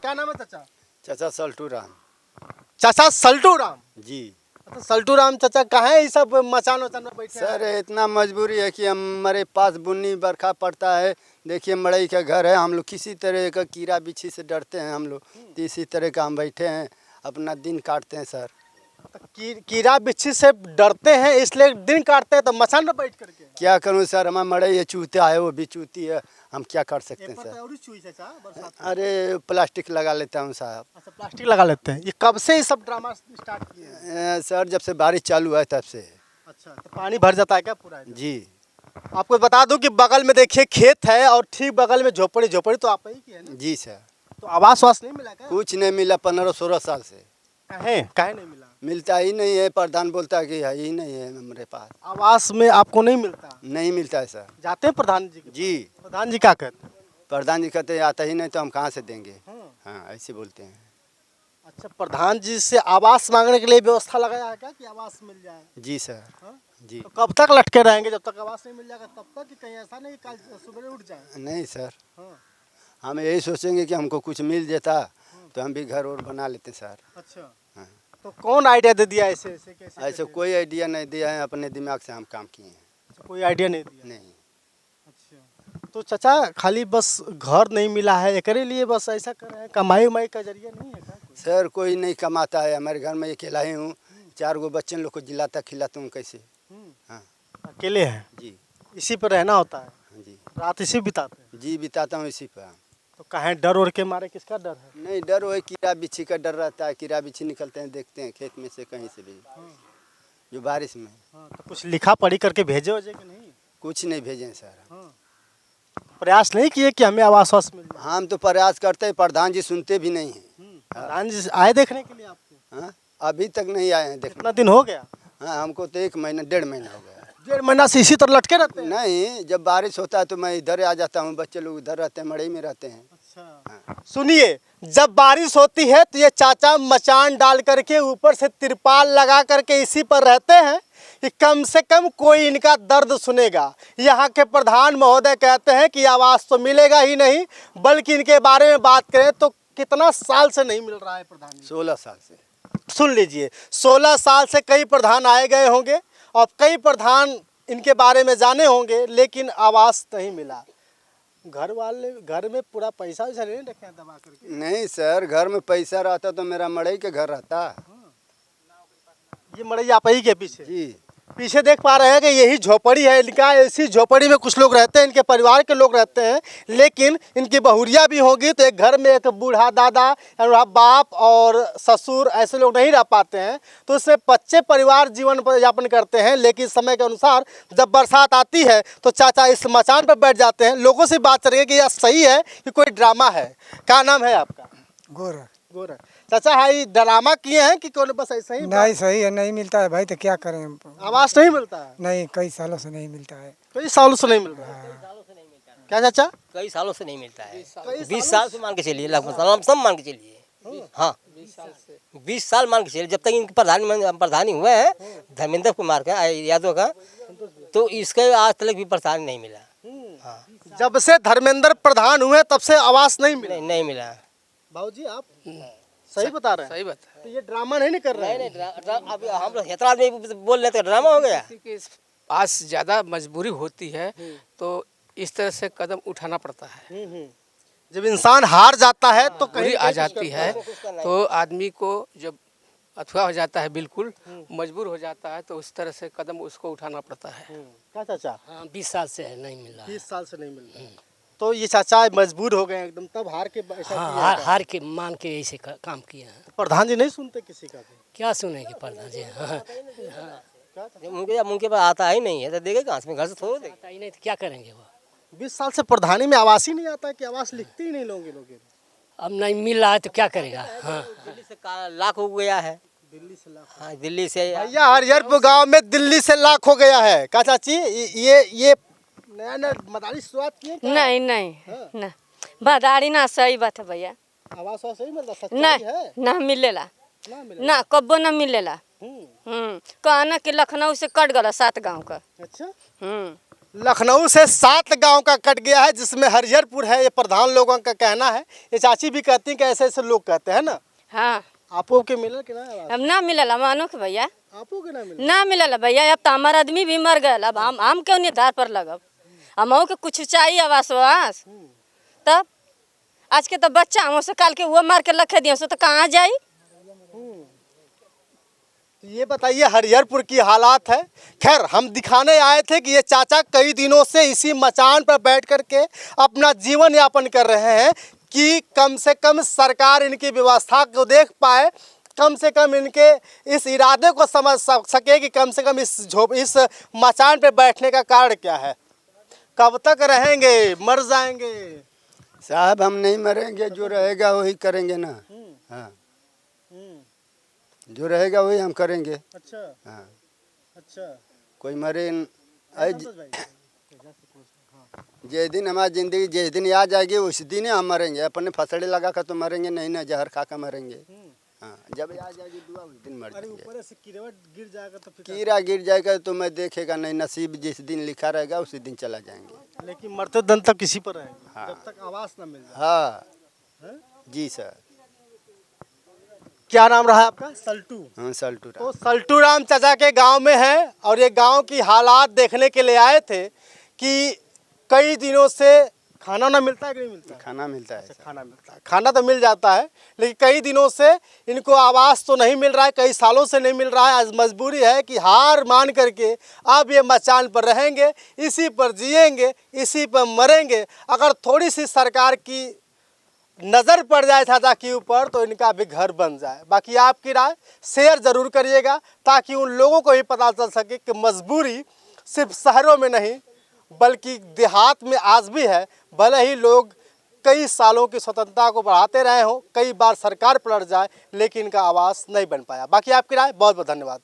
क्या नाम है चाचा? चाचा सल्टू राम चाचा सल्टू राम जी। तो सल्टू राम चाचा कहाँ है? ये सब मचान वचान में बैठे हैं? सर इतना मजबूरी है कि हमारे पास बुन्नी बरखा पड़ता है। देखिए मड़ई का घर है, हम लोग किसी तरह का कीड़ा बिच्छी से डरते हैं हम लोग, तो इसी तरह का हम बैठे हैं अपना दिन काटते हैं सर। तो कीड़ा बिच्छी से डरते हैं इसलिए दिन काटते हैं, तो मचान में बैठ करके क्या करूं सर, हमारा मड़ई है, चूता है, वो भी चूती है, हम क्या कर सकते हैं सर। अरे प्लास्टिक लगा लेता हूँ साहब। अच्छा प्लास्टिक लगा लेते हैं। ये कब से ये सब ड्रामा स्टार्ट किए हैं? सर जब से बारिश चालू है तब से। अच्छा तो पानी भर जाता है क्या पूरा इधर? जी। आपको बता दूं कि बगल में देखिए खेत है और ठीक बगल में झोपड़ी तो आप ही की है ना? जी सर। तो आवास वास नहीं मिला क्या? कुछ नहीं मिला 15-16 साल से। काहे नहीं मिला? मिलता ही नहीं है, प्रधान बोलता है कि है ही नहीं है हमारे पास। आवास में आपको नहीं मिलता? नहीं मिलता है सर। जाते हैं प्रधान जी के पास? जी। प्रधान जी क्या कहते हैं? प्रधान जी कहते हैं आता ही नहीं तो हम कहाँ से देंगे। हाँ ऐसे बोलते हैं। अच्छा प्रधान जी से आवास मांगने के लिए व्यवस्था लगाया है क्या कि आवास मिल जाए? जी सर। हाँ? जी। तो कब तक लटके रहेंगे जब तक आवास नहीं मिल जाएगा तब तक, कि कहीं ऐसा नहीं कल सुबह उठ जाए? नहीं सर, हाँ। हम यही सोचेंगे कि हमको कुछ मिल जाता तो हम भी घर और बना लेते सर। अच्छा हाँ। तो कौन आइडिया दे दिया ऐसे ऐसे कैसे ऐसे कोई आइडिया नहीं दिया है, अपने दिमाग से हम काम किए हैं। अच्छा, कोई आइडिया नहीं दिया? नहीं। अच्छा तो चाचा खाली बस घर नहीं मिला है एकरे लिए बस ऐसा कर रहे हैं, कमाई उमाई का जरिया नहीं है क्या? सर कोई नहीं कमाता है, हमारे घर में अकेला ही हूँ, 4 गो बच्चन लोग को जिलाता खिलाता हूँ कैसे। हाँ अकेले हैं? जी। इसी पर रहना होता है? जी। रात इसी बिताते हैं? जी बिताता हूँ इसी पर। तो कहीं डर उड़ के मारे किसका डर है? नहीं डर वही कीड़ा बिच्छी का डर रहता है, कीड़ा बिच्छी निकलते हैं देखते हैं खेत में से कहीं से भी जो बारिश में। हाँ, तो कुछ लिखा पढ़ी करके भेजे वजे कि नहीं? कुछ नहीं भेजे सर। हाँ। प्रयास नहीं किए कि हमें आवास वास मिल जाए? हम तो प्रयास करते हैं, प्रधान जी सुनते भी नहीं हैं। प्रधान जी आए देखने के लिए आपको? हाँ अभी तक नहीं आए हैं देखने। कितना दिन हो गया? हाँ हमको तो 1 महीना 1.5 महीना हो गया। 1.5 महीना से इसी तरह लटके रहते हैं? नहीं जब बारिश होता है तो मैं इधर आ जाता हूँ, बच्चे लोग इधर रहते हैं, मड़ई में रहते हैं। अच्छा सुनिए, जब बारिश होती है तो ये चाचा मचान डाल करके ऊपर से तिरपाल लगा करके इसी पर रहते हैं कि कम से कम कोई इनका दर्द सुनेगा। यहाँ के प्रधान महोदय कहते हैं कि आवास तो मिलेगा ही नहीं, बल्कि इनके बारे में बात करें तो कितना साल से नहीं मिल रहा है प्रधान जी? 16 साल से। सुन लीजिए 16 साल से कई प्रधान आए गए होंगे और कई प्रधान इनके बारे में जाने होंगे, लेकिन आवास नहीं मिला। घर वाले घर में पूरा पैसा वैसा नहीं रखे हैं दबा करके? नहीं सर, घर में पैसा रहता तो मेरा मड़ई के घर रहता। ये मड़ई आप ही के पीछे? जी। पीछे देख पा रहे हैं कि यही झोपड़ी है इनका। इसी झोपड़ी में कुछ लोग रहते हैं, इनके परिवार के लोग रहते हैं, लेकिन इनकी बहुरिया भी होगी तो एक घर में एक बूढ़ा दादा या बाप और ससुर ऐसे लोग नहीं रह पाते हैं, तो इसमें बच्चे परिवार जीवन यापन करते हैं। लेकिन समय के अनुसार जब बरसात आती है तो चाचा इस मचान पर बैठ जाते हैं। लोगों से बात करेंगे कि यह सही है कि कोई ड्रामा है। क्या नाम है आपका? गोरा। गोरा। चाचा है ड्रामा किए हैं कि कौन बस ऐसा ही? नहीं सही है, नहीं मिलता है भाई, तो क्या करें हम? आवास नहीं मिलता है? नहीं, कई सालों से नहीं मिलता है। कई सालों से नहीं मिल रहा है? क्या चाचा? कई सालों से नहीं मिलता है। 20 साल से मान के चलिए, लगभग सब मान के चलिए। हाँ 20 साल मान के चलिए, जब तक इनके प्रधानी हुए हैं धर्मेंद्र कुमार का यादव का, तो इसके आज तक भी प्रधान नहीं मिला। हाँ जब से धर्मेंद्र प्रधान हुए तब से आवास नहीं मिला? नहीं मिला। बाबूजी आप सही बता रहे हैं? सही बात है। तो ये ड्रामा नहीं कर रहे हैं? नहीं अभी हम लोग हेतरा आदमी बोल रहे थे ड्रामा हो गया। किसी के पास ज़्यादा मजबूरी होती है तो इस तरह से कदम उठाना पड़ता है। जब इंसान हार जाता है तो कहीं आ जाती है तो आदमी को जब अथवा हो जाता है, बिल्कुल मजबूर हो जाता है, तो उस तरह से कदम उसको उठाना पड़ता है। क्या चाचा? 20 साल से नहीं मिला। 20 साल से नहीं मिल रहा है। तो ये चाचा मजबूर हो गए एकदम, तब हार के ऐसा किया है? हार के मान के ऐसे काम किया है। तो प्रधान जी नहीं सुनते किसी का भी? क्या सुनेंगे प्रधान जी? उनके पास आता ही नहीं है तो देखे कहाँ से? घर से थोड़ा आता ही नहीं तो क्या करेंगे वो? 20 साल से प्रधानी में आवास ही नहीं आता है कि आवास लिखते ही नहीं लोग? अब नहीं मिल रहा है तो क्या करेगा? हाँ दिल्ली से लाख हो गया है। दिल्ली से लाख? हाँ दिल्ली से भैया हरिहरपुर गांव में दिल्ली से लाख हो गया है। क्या चाची ये नया नया मदारी शुरुआत किए क्या? नहीं ना बदारी ना, सही बात है भैया। आवास वास सही मिलता? सच्चाई नहीं है? ना मिलेला, ना कब्बो ना मिलेला। कहना कि लखनऊ से कट गला 7 गांव का। अच्छा लखनऊ से 7 गांव का कट गया है, जिसमें हरिहरपुर है। ये प्रधान लोगों का कहना है। ये चाची भी कहती हैं कि ऐसे ऐसे लोग कहते हैं ना। हाँ आपो के मिलल कि ना आवास? अब ना मिलल मानो के भैया आपो के ना मिलल? ना मिलल भैया। अब तो हमार आदमी भी मर गए। अब हम क्यों निर्धार पर लगब? हमहू के कुछ चाहिए आवास वास। तब आज के तो बच्चा हमसे काल के वो मार के रखे दिए तो कहाँ जाई? ये बताइए हरिहरपुर की हालात है। खैर हम दिखाने आए थे कि ये चाचा कई दिनों से इसी मचान पर बैठ कर के अपना जीवन यापन कर रहे हैं कि कम से कम सरकार इनकी व्यवस्था को देख पाए, कम से कम इनके इस इरादे को समझ सके कि कम से कम इस मचान पर बैठने का कारण क्या है। कब तक रहेंगे? मर जाएंगे? साहब हम नहीं मरेंगे, जो रहेगा वही करेंगे ना। हाँ, जो रहेगा वही हम करेंगे। अच्छा हाँ, अच्छा। कोई मरे जिस दिन हमारी ज़िंदगी जिस दिन आ जाएगी उस दिन ही हम मरेंगे। अपने फसड़े लगा कर तो मरेंगे नहीं ना, जहर खा कर मरेंगे। हाँ, जब आ जाएगी दुआ उस दिन मर जाएंगे। ऊपर से कीड़ा गिर जाएगा तो फिर कीड़ा गिर जाएगा तो मैं देखेगा नहीं, नसीब जिस दिन लिखा रहेगा उसी दिन चला जाएंगे। लेकिन मरते दम तक किसी पर रहेगा। हाँ। जब तक आवास ना मिल जाए। हाँ हैं? जी सर। क्या नाम रहा आपका? सल्टू। हाँ सल्टू तो सल्टू राम चाचा के गांव में है और ये गांव की हालात देखने के लिए आए थे कि कई दिनों से खाना ना मिलता है कि नहीं मिलता है? खाना मिलता है। खाना मिलता है, खाना तो मिल जाता है, लेकिन कई दिनों से इनको आवास तो नहीं मिल रहा है, कई सालों से नहीं मिल रहा है। आज मजबूरी है कि हार मान करके अब ये मचान पर रहेंगे, इसी पर जिएंगे, इसी पर मरेंगे। अगर थोड़ी सी सरकार की नज़र पड़ जाए चाचा के ऊपर तो इनका भी घर बन जाए। बाकी आपकी राय शेयर ज़रूर करिएगा ताकि उन लोगों को भी पता चल सके कि मजबूरी सिर्फ शहरों में नहीं बल्कि देहात में आज भी है। भले ही लोग कई सालों की स्वतंत्रता को बढ़ाते रहे हों, कई बार सरकार पलट जाए, लेकिन इनका आवास नहीं बन पाया। बाकी आपकी राय। बहुत बहुत धन्यवाद।